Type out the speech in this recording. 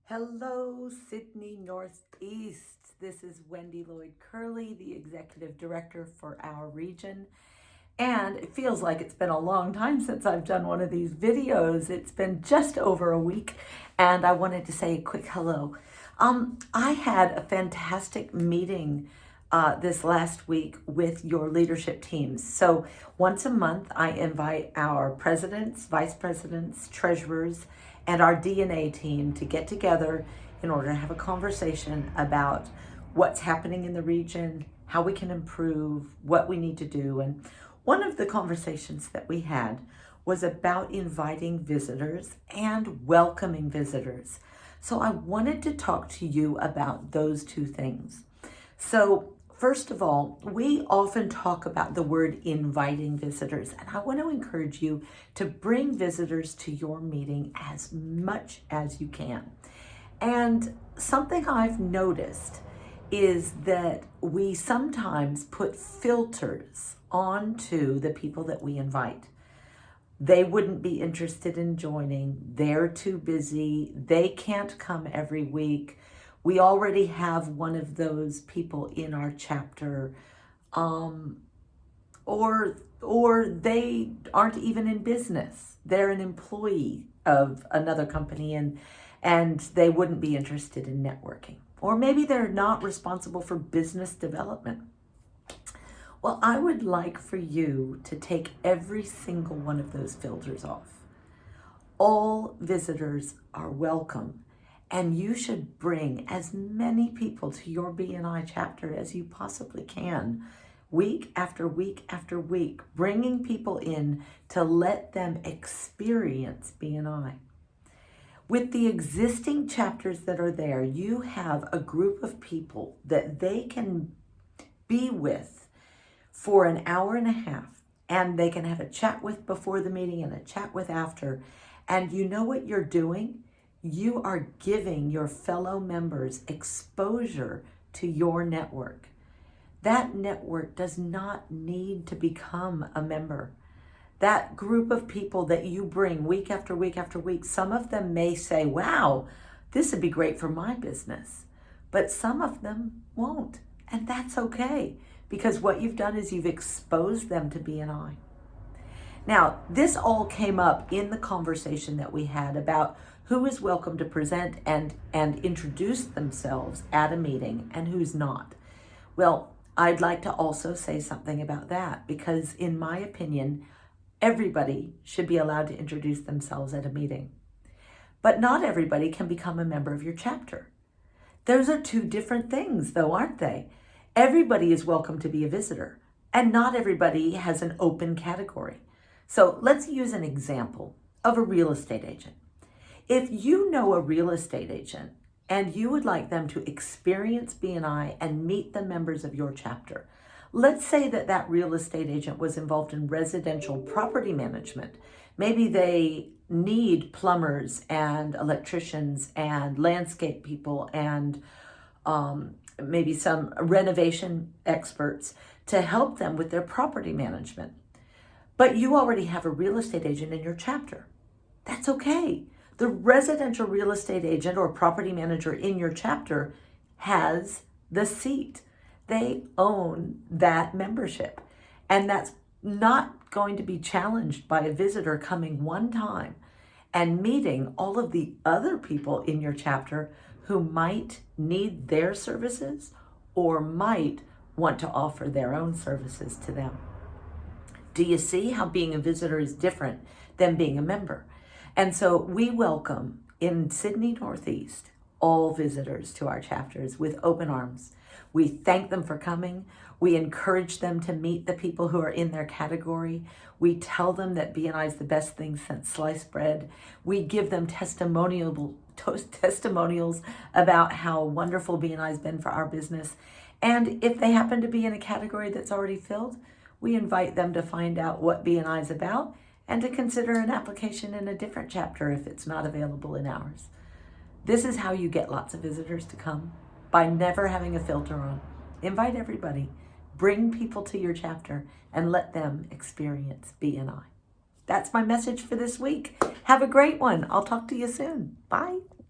Hello, Sydney Northeast. This is Wendy Lloyd Curley, the Executive Director for our region. And it feels like it's been a long time since I've done one of these videos. It's been just over a week, and I wanted to say a quick hello. I had a fantastic meeting this last week with your leadership teams. So once a month, I invite our presidents, vice presidents, treasurers, and our DNA team to get together in order to have a conversation about what's happening in the region, how we can improve, what we need to do. And one of the conversations that we had was about inviting visitors and welcoming visitors. So I wanted to talk to you about those two things. So first of all, we often talk about the word inviting visitors, and I want to encourage you to bring visitors to your meeting as much as you can. And something I've noticed is that we sometimes put filters onto the people that we invite. They wouldn't be interested in joining. They're too busy. They can't come every week. We already have one of those people in our chapter, or they aren't even in business. They're an employee of another company and they wouldn't be interested in networking. Or maybe they're not responsible for business development. Well, I would like for you to take every single one of those filters off. All visitors are welcome. And you should bring as many people to your BNI chapter as you possibly can, week after week after week, bringing people in to let them experience BNI. With the existing chapters that are there, you have a group of people that they can be with for an hour and a half, and they can have a chat with before the meeting and a chat with after. And you know what you're doing? You are giving your fellow members exposure to your network. That network does not need to become a member. That group of people that you bring week after week after week, some of them may say, wow, this would be great for my business. But some of them won't. And that's okay, because what you've done is you've exposed them to BNI. Now, this all came up in the conversation that we had about who is welcome to present and introduce themselves at a meeting and who's not. Well, I'd like to also say something about that, because in my opinion, everybody should be allowed to introduce themselves at a meeting. But not everybody can become a member of your chapter. Those are two different things, though, aren't they? Everybody is welcome to be a visitor, and not everybody has an open category. So let's use an example of a real estate agent. If you know a real estate agent and you would like them to experience BNI and meet the members of your chapter, let's say that that real estate agent was involved in residential property management. Maybe they need plumbers and electricians and landscape people and maybe some renovation experts to help them with their property management. But you already have a real estate agent in your chapter. That's okay. The residential real estate agent or property manager in your chapter has the seat. They own that membership. And that's not going to be challenged by a visitor coming one time and meeting all of the other people in your chapter who might need their services or might want to offer their own services to them. Do you see how being a visitor is different than being a member? And so we welcome in Sydney Northeast all visitors to our chapters with open arms. We thank them for coming. We encourage them to meet the people who are in their category. We tell them that BNI is the best thing since sliced bread. We give them testimonials about how wonderful BNI has been for our business. And if they happen to be in a category that's already filled, we invite them to find out what BNI is about and to consider an application in a different chapter if it's not available in ours. This is how you get lots of visitors to come, by never having a filter on. Invite everybody. Bring people to your chapter and let them experience BNI. That's my message for this week. Have a great one. I'll talk to you soon. Bye.